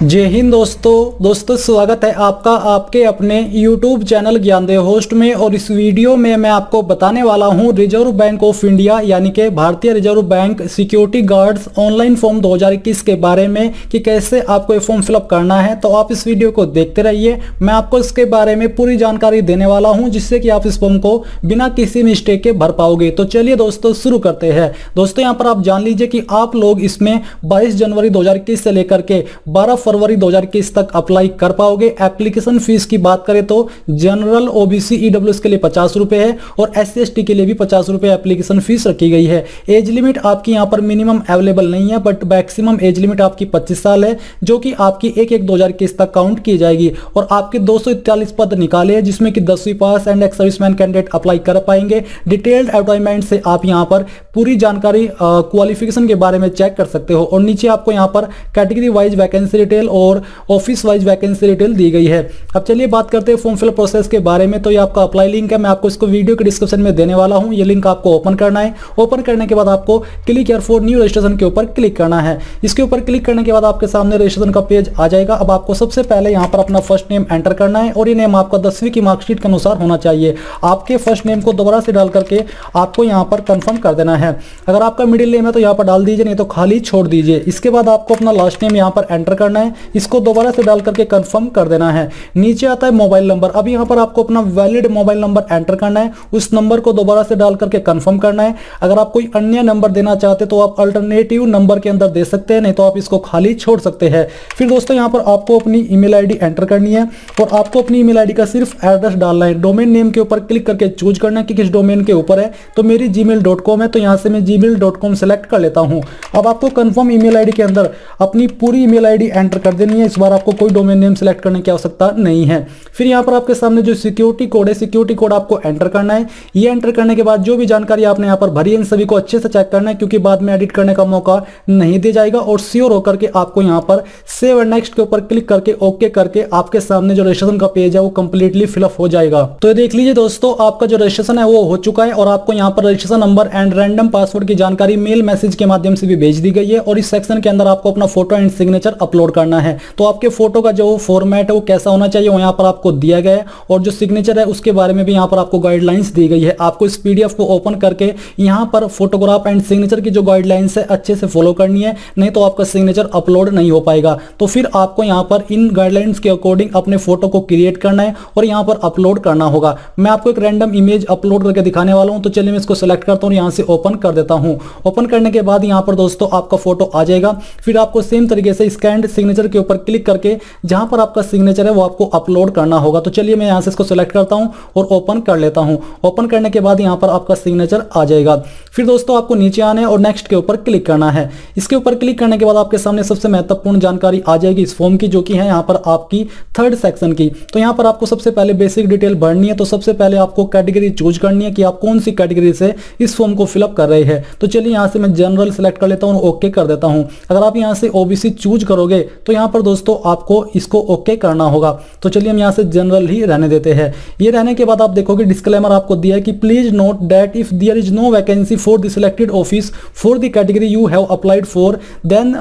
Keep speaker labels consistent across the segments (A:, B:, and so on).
A: जय हिंद दोस्तों स्वागत है आपका आपके अपने YouTube चैनल ज्ञानदेव होस्ट में। और इस वीडियो में मैं आपको बताने वाला हूं रिजर्व बैंक ऑफ इंडिया यानी कि भारतीय reserve bank security guards online form 2021 के बारे में कि कैसे आपको ये फॉर्म फिलअप करना है। तो आप इस वीडियो को देखते रहिए, मैं आपको इसके बारे में पूरी जानकारी देने वाला हूँ जिससे कि आप इस फॉर्म को बिना किसी मिस्टेक के भर पाओगे। तो चलिए दोस्तों शुरू करते हैं। दोस्तों यहाँ पर आप जान लीजिए कि आप लोग इसमें 22 जनवरी 2021 से लेकर के 12 फरवरी 2021 तक अप्लाई कर पाओगे। एप्लीकेशन फीस की बात करें तो जनरल ओबीसी ईडब्ल्यूएस के लिए 50 रुपए है और SC/ST के लिए भी 50 रुपए एप्लीकेशन फीस रखी गई है। एज लिमिट आपकी यहाँ पर मिनिमम अवेलेबल नहीं है बट मैक्सिमम एज लिमिट आपकी 25 साल है जो कि आपकी 1/1/2021 तक काउंट की जाएगी। और आपके 241 पद निकाले हैं जिसमें कि 10वीं पास and ex serviceman candidate apply कर पाएंगे। डिटेल्ड एडवर्टाइजमेंट से आप यहाँ पर पूरी जानकारी क्वालिफिकेशन के बारे में चेक कर सकते हो। और नीचे आपको यहाँ पर कैटेगरी वाइज वैकेंसी डिटेल और ऑफिस वाइज वैकेंसी डिटेल दी गई है। अब चलिए बात करते हैं फॉर्म फिल प्रोसेस के बारे में। तो ये आपका अप्लाई लिंक है, मैं आपको इसको वीडियो के डिस्क्रिप्शन में देने वाला हूं। ये लिंक आपको ओपन करना है। ओपन करने के बाद आपको click here for new registration के ऊपर क्लिक करना है। इसके ऊपर क्लिक करने के बाद आपके सामने रजिस्ट्रेशन का पेज आ जाएगा। अब आपको सबसे पहले यहाँ पर अपना फर्स्ट नेम एंटर करना है और ये नेम आपका 10वीं की मार्कशीट के अनुसार होना चाहिए। आपके फर्स्ट नेम को दोबारा से डाल करके आपको यहाँ पर कंफर्म कर देना है। अगर आपका मिडिल नेम है तो यहाँ पर डाल दीजिए, नहीं तो खाली छोड़ दीजिए। इसके बाद आपको अपना लास्ट नेम यहाँ पर एंटर करना है, इसको दोबारा से डाल करके कंफर्म कर देना है। नीचे आता है मोबाइल नंबर। अब यहाँ पर आपको अपना वैलिड मोबाइल नंबर एंटर करना है, उस नंबर को दोबारा से डाल करके कंफर्म करना है। अगर आप कोई अन्य नंबर देना चाहते तो आप अल्टरनेटिव नंबर के अंदर दे सकते हैं, नहीं तो आप इसको खाली छोड़ सकते हैं। फिर दोस्तों यहाँ पर आपको अपनी ईमेल आईडी एंटर करनी है और आपको अपनी ईमेल आईडी का सिर्फ एड्रेस डालना है। डोमेन नेम के ऊपर क्लिक करके चूज करना है कि किस डोमेन के ऊपर है। तो मेरी gmail.com है तो यहाँ से मैं gmail.com सेलेक्ट कर लेता हूँ। अब आपको कंफर्म ईमेल आईडी के अंदर अपनी पूरी ईमेल आईडी एंटर कर देनी है। इस बार आपको कोई डोमेन नेम सेलेक्ट करने की आवश्यकता नहीं है। फिर यहाँ पर आपके सामने जो सिक्योरिटी कोड है, सिक्योरिटी कोड आपको एंटर करना है। ये एंटर करने के बाद जो भी जानकारी आपने यहाँ पर भरी है इन सभी को अच्छे से चेक करना है क्योंकि बाद में एडिट करने का मौका नहीं दिया जाएगा। और श्योर होकर के आपको यहाँ पर सेव एंड नेक्स्ट के ऊपर क्लिक करके ओके करके आपके सामने जो रजिस्ट्रेशन का पेज है वो कंप्लीटली फिलअप हो जाएगा। तो ये देख लीजिए दोस्तों, आपका जो रजिस्ट्रेशन है वो हो चुका है और आपको यहाँ पर registration number and random password की जानकारी मेल मैसेज के माध्यम से भी भेज दी गई है। और इस सेक्शन के अंदर आपको अपना फोटो एंड सिग्नेचर अपलोड करना है। तो आपके फोटो का जो फॉर्मेट है वो कैसा होना चाहिए वो यहाँ पर आपको दिया गया है। और जो सिग्नेचर है उसके बारे में भी यहाँ पर आपको गाइडलाइंस दी गई है। आपको इस PDF को ओपन करके यहाँ पर फोटोग्राफ एंड सिग्नेचर की जो गाइडलाइंस है अच्छे से फॉलो करनी है, नहीं तो आपका सिग्नेचर अपलोड नहीं हो पाएगा। तो फिर आपको यहाँ पर इन गाइडलाइंस के अकॉर्डिंग अपने फोटो को क्रिएट करना है और यहाँ पर अपलोड करना होगा। मैं आपको एक रैंडम इमेज अपलोड करके दिखाने वाला हूँ। तो चलिए मैं इसको सिलेक्ट करता हूँ, यहाँ से ओपन कर देता हूँ। ओपन करने के बाद यहाँ पर दोस्तों आपका फोटो आ जाएगा। फिर आपको सेम तरीके से स्कैन्ड सिग्नेचर के ऊपर क्लिक करके जहां पर आपका सिग्नेचर है वो आपको अपलोड करना होगा। तो चलिए मैं यहां से इसको सिलेक्ट करता हूं और ओपन कर लेता हूं। ओपन करने के बाद यहां पर आपका सिग्नेचर आ जाएगा। फिर दोस्तों आपको नीचे आना है और नेक्स्ट के ऊपर क्लिक करना है। इसके ऊपर क्लिक करने के बाद आपके सामने सबसे महत्वपूर्ण जानकारी आ जाएगी इस फॉर्म की, जो कि है यहाँ पर आपकी थर्ड सेक्शन की। तो यहाँ पर आपको सबसे पहले बेसिक डिटेल भरनी है। तो सबसे पहले आपको कैटेगरी चूज करनी है कि आप कौन सी कैटेगरी से इस फॉर्म को फिलअप कर रहे हैं। तो चलिए यहाँ से मैं जनरल सेलेक्ट कर लेता हूँ, ओके कर देता हूँ। अगर आप यहाँ से ओबीसी चूज करोगे तो यहाँ पर दोस्तों आपको इसको ओके करना होगा। तो चलिए हम यहाँ से जनरल ही रहने देते हैं। ये रहने के बाद आप देखोगे डिस्क्लेमर आपको दिया है कि please note that if there is no vacancy for the selected office for the category you have applied for then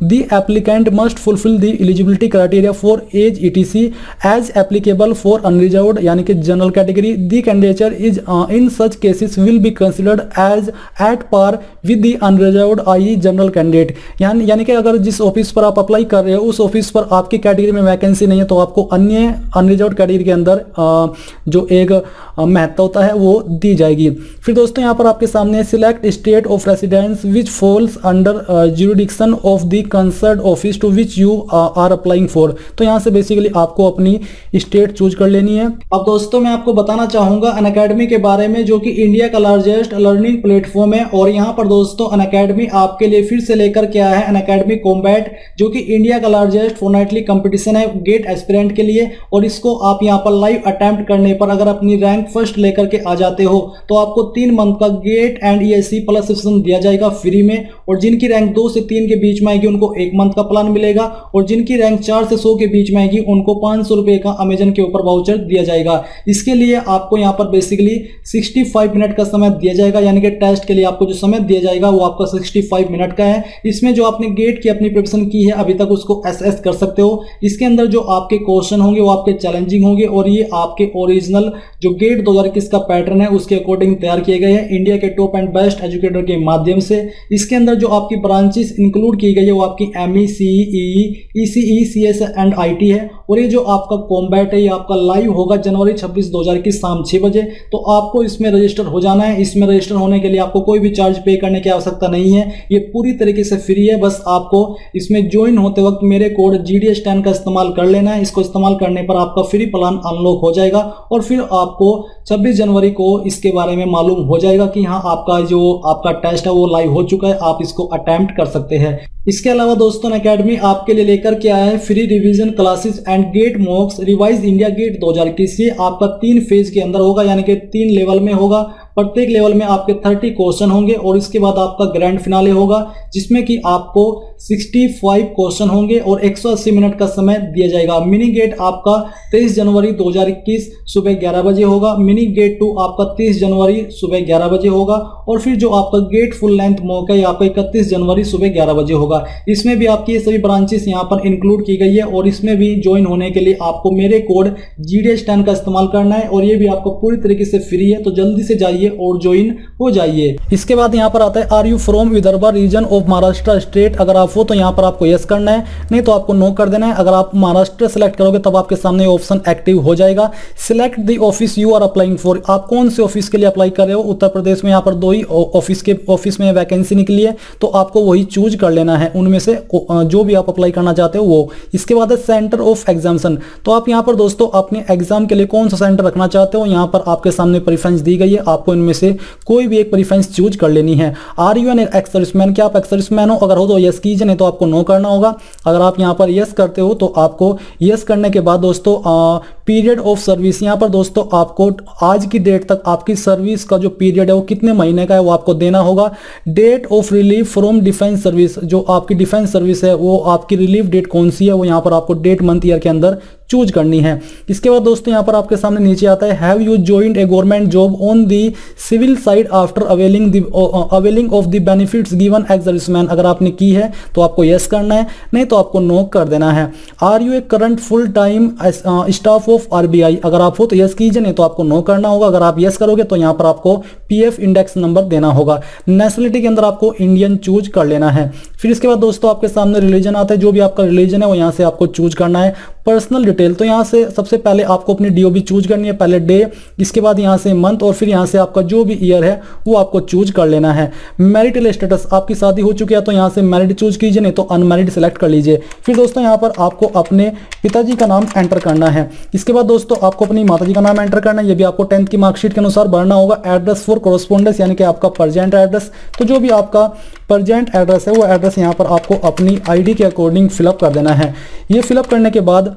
A: the applicant must fulfil the eligibility criteria for age ETC as applicable for unreserved यानी कि general category. The candidature is in such cases will be considered as at par with the unreserved I general candidate. यानी कि अगर जिस office पर आप apply कर रहे हो उस ऑफिस पर आपकी कैटेगरी में वैकेंसी नहीं है तो आपको अन्य अनरिजर्व्ड कैटेगरी के अंदर जो एक महत्व होता है वो दी जाएगी। फिर दोस्तों यहाँ पर आपके सामने select state of residence which falls under jurisdiction of the concerned office to which you are applying for. तो यहाँ से बेसिकली आपको अपनी स्टेट चूज कर लेनी है। अब दोस्तों मैं आपको बताना चाहूंगा अनअकैडमी के बारे में, जो कि इंडिया का लार्जेस्ट लर्निंग प्लेटफॉर्म है। और यहाँ पर दोस्तों अनअकैडमी आपके लिए फिर से लेकर के आया है अनअकैडमी कॉम्बैट, जो कि इंडिया का लार्जेस्ट फोर्टनाइटली कंपटीशन है गेट एस्पिरेंट के लिए। और इसको आप यहाँ पर लाइव अटेम्प्ट करने पर अगर अपनी रैंक फर्स्ट लेकर के आ जाते हो तो आपको 3 मंथ का GATE and ESC plus subscription दिया जाएगा फ्री में। और जिनकी रैंक 2 से 3 के बीच में आएगी उनको 1 मंथ का प्लान मिलेगा। और जिनकी रैंक 4 से 100 के बीच में आएगी उनको 500 रुपए का अमेजन के ऊपर वाउचर दिया जाएगा। इसके लिए आपको यहाँ पर बेसिकली 65 मिनट का समय दिया जाएगा, यानी कि टेस्ट के लिए आपको जो समय दिया जाएगा वो आपका 65 मिनट का है। इसमें जो आपने गेट की अपनी प्रिपरेशन की है अभी तक उसको एसएस कर सकते हो। इसके अंदर जो आपके क्वेश्चन होंगे वो आपके चैलेंजिंग होंगे और ये आपके ओरिजिनल जो गेट 2021 का पैटर्न है उसके अकॉर्डिंग तैयार किए गए हैं इंडिया के टॉप एंड बेस्ट एजुकेटर के माध्यम से। इसके अंदर जो आपकी ब्रांचेस इंक्लूड की गई है वो आपकी ME, CE, ECE, CS and IT है। और ये जो आपका कॉम्बैट है ये आपका लाइव होगा जनवरी 26, 2021 शाम 6 बजे। तो आपको इसमें रजिस्टर हो जाना है। इसमें रजिस्टर होने के लिए आपको कोई भी चार्ज पे करने की आवश्यकता नहीं है, ये पूरी तरीके से फ्री है। बस आपको इसमें ज्वाइन होते वक्त मेरे कोड GDS10 का इस्तेमाल कर लेना है। इसको इस्तेमाल करने पर आपका फ्री प्लान अनलॉक हो जाएगा और फिर आपको 26 जनवरी को इसके बारे में मालूम हो जाएगा कि हाँ आपका जो आपका टेस्ट है वो लाइव हो चुका है, आप इसको अटेम्प्ट कर सकते हैं। इसके अलावा दोस्तों अकेडमी आपके लिए लेकर के आया है free revision classes and GATE mocks revise India GATE 2021। ये आपका 3 फेज के अंदर होगा, यानी कि 3 लेवल में होगा। प्रत्येक लेवल में आपके 30 क्वेश्चन होंगे और इसके बाद आपका ग्रैंड फिनाले होगा जिसमें कि आपको 65 क्वेश्चन होंगे और 180 मिनट का समय दिया जाएगा। मिनी गेट आपका 23 जनवरी 2021 सुबह 11 बजे होगा। मिनी गेट 2 आपका 30 जनवरी सुबह 11 बजे होगा और फिर जो आपका गेट फुल लेंथ मॉक है आपका 31 जनवरी सुबह 11 बजे होगा। इसमें भी आपकी ये सभी ब्रांचेस यहाँ पर इंक्लूड की गई है और इसमें भी ज्वाइन होने के लिए आपको मेरे कोड GDS10 का इस्तेमाल करना है और ये भी आपको पूरी तरीके से फ्री है। तो जल्दी से जाइए और ज्वाइन हो जाइए। इसके बाद यहाँ पर आता है are you from Vidarbha region of Maharashtra state. अगर आप हो तो यहाँ पर आपको यस करना है, नहीं तो आपको नो कर देना है। अगर आप महाराष्ट्र सेलेक्ट करोगे तब आपके सामने ऑप्शन एक्टिव हो जाएगा। Select the office you are applying for. आप कौन से ऑफिस के लिए अप्लाई कर रहे हो? उत्तर प्रदेश में यहाँ पर 2 ही ऑफिस में वैकेंसी निकली है तो आपको वही चूज कर लेना है, उनमें से जो भी आप अप्लाई करना चाहते हो वो। इसके बाद है सेंटर ऑफ एग्जामिनेशन। तो आप यहाँ पर दोस्तों अपने एग्जाम के लिए कौन सा सेंटर रखना चाहते हो यहाँ पर आपके सामने प्रेफरेंस दी गई है, आपको इनमें से कोई भी एक प्रेफरेंस चूज कर लेनी है। Are you an ex serviceman, क्या आप एक्स सर्विसमैन हो? अगर हो तो यस कीजिए, नहीं तो आपको नो करना होगा। अगर आप यहाँ पर यस करते हो तो आपको यस करने के बाद दोस्तों पीरियड ऑफ सर्विस, यहाँ पर दोस्तों आपको आज की डेट तक आपकी सर्विस का जो पीरियड है वो कितने महीने का है वो आपको देना होगा। Date of relief from defence service, जो आपकी डिफेंस सर्विस है वो आपकी रिलीफ डेट कौन सी है वो यहाँ पर आपको डेट मंथ ईयर के अंदर चूज करनी है। इसके बाद दोस्तों यहाँ पर आपके सामने नीचे आता है have you joined a government job on the civil side after availing of the benefits given ex serviceman. अगर आपने की है तो आपको यस करना है, नहीं तो आपको नो कर देना है। Are you a current full time staff of RBI। अगर आप हो तो यस कीजिए, नहीं तो आपको नो करना होगा। अगर आप यस करोगे तो यहाँ पर आपको PF इंडेक्स नंबर देना होगा। नेशनलिटी के अंदर आपको इंडियन चूज कर लेना है। फिर इसके बाद दोस्तों आपके सामने रिलीजन आता है, जो भी आपका रिलीजन है वो यहाँ से आपको चूज करना है। पर्सनल डिटेल, तो यहाँ से सबसे पहले आपको अपनी DOB चूज करनी है, पहले डे, इसके बाद यहाँ से मंथ और फिर यहाँ से आपका जो भी ईयर है वो आपको चूज कर लेना है। मैरिटल स्टेटस, आपकी शादी हो चुकी है तो यहाँ से मैरिड चूज कीजिए, नहीं तो अनमैरिड सेलेक्ट कर लीजिए। फिर दोस्तों यहाँ पर आपको अपने पिताजी का नाम एंटर करना है। इसके बाद दोस्तों आपको अपनी माताजी का नाम एंटर करना है, ये भी आपको 10th की मार्कशीट के अनुसार भरना होगा। एड्रेस फॉर कॉरेस्पॉन्डेंस, यानी कि आपका प्रेजेंट एड्रेस, तो जो भी आपका प्रेजेंट एड्रेस है वो एड्रेस यहाँ पर आपको अपनी ID के अकॉर्डिंग फिलअप कर देना है। ये फिलअप करने के बाद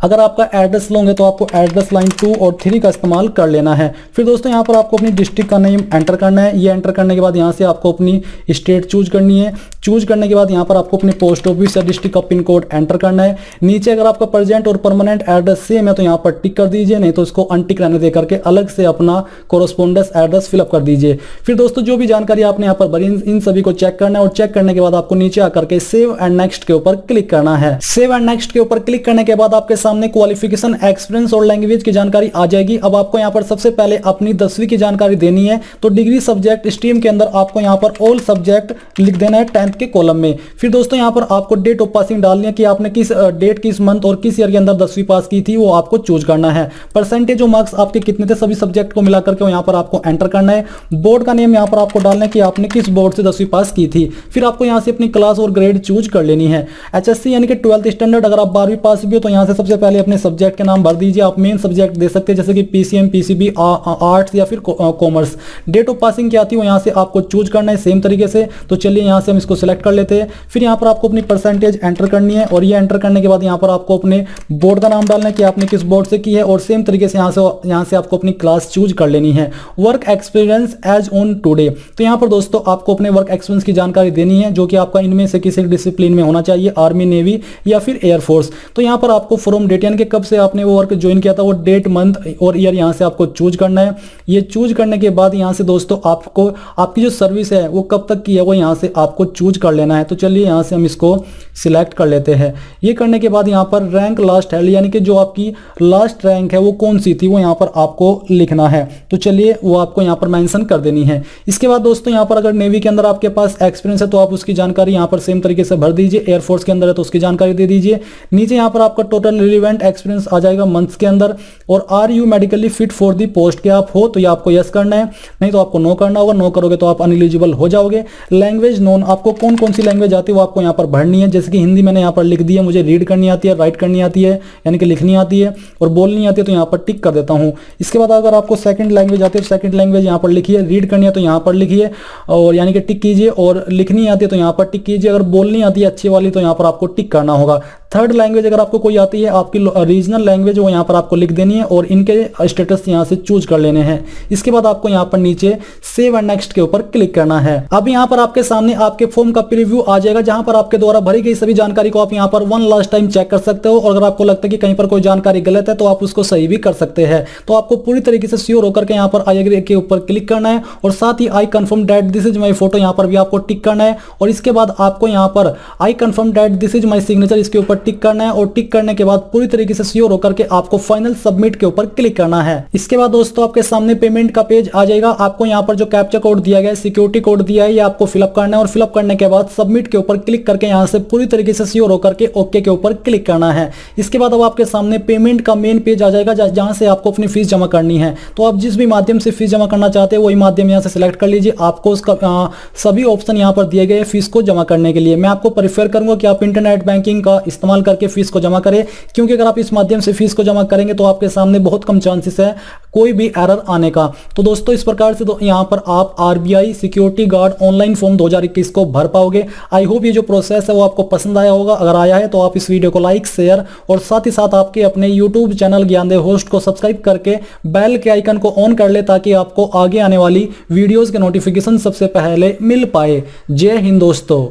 A: अगर आपका एड्रेस लोगे तो आपको एड्रेस लाइन 2 और 3 का इस्तेमाल कर लेना है। फिर दोस्तों यहाँ पर आपको अपनी डिस्ट्रिक्ट का नेम एंटर करना है। ये एंटर करने के बाद यहाँ से आपको अपनी स्टेट चूज करनी है। चूज करने के बाद यहाँ पर आपको अपने पोस्ट ऑफिस या डिस्ट्रिक्ट का पिन कोड एंटर करना है। नीचे अगर आपका प्रेजेंट और परमानेंट एड्रेस सेम है तो यहाँ पर टिक कर दीजिए, नहीं तो इसको अनटिक रहने दे करके अलग से अपना कोरोस्पोंडेंस एड्रेस फिलअप कर दीजिए। फिर दोस्तों जो भी जानकारी आपने यहाँ पर भरी इन सभी को चेक करना है और चेक करने के बाद आपको नीचे आकर के सेव एंड नेक्स्ट के ऊपर क्लिक करना है। सेव एंड नेक्स्ट के ऊपर क्लिक करने के बाद आपके सामने क्वालिफिकेशन, एक्सपीरियंस और लैंग्वेज की जानकारी आ जाएगी। अब आपको यहाँ पर सबसे पहले अपनी 10वीं की जानकारी देनी है, तो डिग्री सब्जेक्ट स्ट्रीम के अंदर आपको यहाँ पर ऑल सब्जेक्ट लिख देना है 10th के कॉलम में। फिर दोस्तों यहाँ पर आपको डेट ऑफ पासिंग डालनी है कि आपने किस डेट, किस मंथ और किस ईयर के अंदर 10वीं पास की थी, वो आपको चूज करना है। परसेंटेज और मार्क्स आपके कितने थे सभी सब्जेक्ट को मिलाकर के यहाँ पर आपको एंटर करना है। बोर्ड का नेम यहाँ पर आपको डालना है कि आपने किस बोर्ड से 10वीं पास की थी। फिर आपको यहाँ से अपनी क्लास और ग्रेड चूज कर लेनी है। HSC यानी कि 12th स्टैंडर्ड, अगर आप 12वीं पास भी हो तो यहाँ से सबसे पहले अपने सब्जेक्ट के नाम भर दीजिए। आप मेन सब्जेक्ट दे सकते हैं जैसे कि PCM, PCB, आर्ट्स या फिर कॉमर्स। डेट ऑफ पासिंग क्या आती है वो यहाँ से आपको चूज करना है सेम तरीके से। तो चलिए यहाँ से हम इसको सिलेक्ट कर लेते हैं। फिर यहाँ पर आपको अपनी परसेंटेज एंटर करनी है और ये एंटर करने के बाद यहाँ पर आपको अपने बोर्ड का नाम डालना है कि आपने किस बोर्ड से की है और सेम तरीके से यहाँ से आपको अपनी क्लास चूज कर लेनी है। Work experience as on today, तो यहाँ पर दोस्तों आपको अपने वर्क एक्सपीरियंस की जानकारी देनी है जो कि आपका इनमें से किसी डिसिप्लिन में होना चाहिए, आर्मी, नेवी या फिर एयरफोर्स। तो यहाँ पर आपको फ्रॉम डेट यानी कि कब से आपने वो वर्क ज्वाइन किया था, वो डेट, मंथ और ईयर यहाँ से आपको चूज करना है। ये चूज करने के बाद यहाँ से दोस्तों आपको आपकी जो सर्विस है वो कब तक की है वो यहाँ से आपको चूज कर लेना है। तो चलिए यहाँ से हम इसको सिलेक्ट कर लेते हैं। ये करने के बाद यहाँ पर रैंक लास्ट है यानी कि जो आपकी लास्ट रैंक है वो कौन सी थी वो यहाँ पर आपको लिखना है। तो चलिए वो आपको यहाँ पर मेंशन कर देनी है। इसके बाद दोस्तों यहाँ पर अगर नेवी के अंदर आपके पास एक्सपीरियंस है तो आप उसकी जानकारी यहाँ पर सेम तरीके से भर दीजिए। एयरफोर्स के अंदर है तो उसकी जानकारी दे दीजिए। नीचे यहाँ पर आपका टोटल रिलेवेंट एक्सपीरियंस आ जाएगा मंथ्स के अंदर। और are you medically fit for the post, के आप हो तो ये आपको यस करना है, नहीं तो आपको नो करना होगा। नो करोगे तो आप अनएलिजिबल हो जाओगे। लैंग्वेज नोन, आपको कौन कौन सी लैंग्वेज आती है वो आपको यहाँ पर भरनी है। जैसे कि हिंदी मैंने यहाँ पर लिख दी है, मुझे रीड करनी आती है, राइट करनी आती है यानी कि लिखनी आती है और बोलनी आती है, तो यहाँ पर टिक कर देता हूँ। इसके बाद अगर आपको सेकंड लैंग्वेज आती है तो सेकंड लैंग्वेज यहाँ पर लिखिए, रीड करनी है तो यहाँ पर लिखिए और यानी कि टिक कीजिए, और लिखनी आती है तो यहाँ पर टिक कीजिए। अगर बोलनी आती है अच्छी वाली तो यहाँ पर आपको टिक करना होगा। थर्ड लैंग्वेज अगर आपको कोई आती है, आपकी रीजनल लैंग्वेज, वो यहाँ पर आपको लिख देनी है और इनके स्टेटस यहाँ से चूज कर लेने हैं। इसके बाद आपको यहाँ पर नीचे सेव एंड नेक्स्ट के ऊपर क्लिक करना है। अब यहाँ पर आपके सामने आपके फॉर्म का प्रीव्यू आ जाएगा जहां पर आपके द्वारा भरी गई सभी जानकारी को आप यहाँ पर वन लास्ट टाइम चेक कर सकते हो और अगर आपको लगता है कि कहीं पर कोई जानकारी गलत है तो आप उसको सही भी कर सकते हैं। तो आपको पूरी तरीके से श्योर होकर के यहाँ पर आई एग्री के ऊपर क्लिक करना है और साथ ही I confirm that this is my photo यहाँ पर भी आपको टिक करना है और इसके बाद आपको यहाँ पर आई confirm that this is my signature इसके ऊपर टिक करना है और टिक करने के बाद पूरी तरीके से श्योर होकर के आपको फाइनल सबमिट के ऊपर क्लिक करना है। इसके बाद दोस्तों आपके सामने पेमेंट का पेज आ जाएगा। आपको यहाँ पर जो कैप्चा कोड दिया गया है, सिक्योरिटी कोड दिया है, ये आपको फिलअप करना है और फिलअप करने के बाद सबमिट के ऊपर क्लिक करके यहाँ से पूरी तरीके से श्योर होकर के ओके के ऊपर क्लिक करना है। इसके बाद अब आपके सामने पेमेंट का मेन पेज आ जाएगा जहां से आपको अपनी फीस जमा करनी है। तो आप जिस भी माध्यम से फीस जमा करना चाहते हैं वही माध्यम यहाँ से सिलेक्ट कर लीजिए। आपको उसका सभी ऑप्शन यहाँ पर दिए गए फीस को जमा करने के लिए। मैं आपको प्रेफर करूंगा कि आप इंटरनेट बैंकिंग का इस्तेमाल करके फीस को जमा करें, क्योंकि अगर आप इस माध्यम से फीस को जमा करेंगे तो आपके सामने बहुत कम चांसेस है कोई भी एरर आने का। तो दोस्तों इस प्रकार से यहाँ पर आप RBI security guard online form 2021 को भर पाओगे। आई होप ये जो प्रोसेस है वो आपको पसंद आया होगा। अगर आया है तो आप इस वीडियो को लाइक, शेयर और साथ ही साथ आपके अपने यूट्यूब चैनल ज्ञानदेव होस्ट को सब्सक्राइब करके बेल के आइकन को ऑन कर ले ताकि आपको आगे आने वाली वीडियोस के नोटिफिकेशन सबसे पहले मिल पाए। जय हिंद दोस्तों।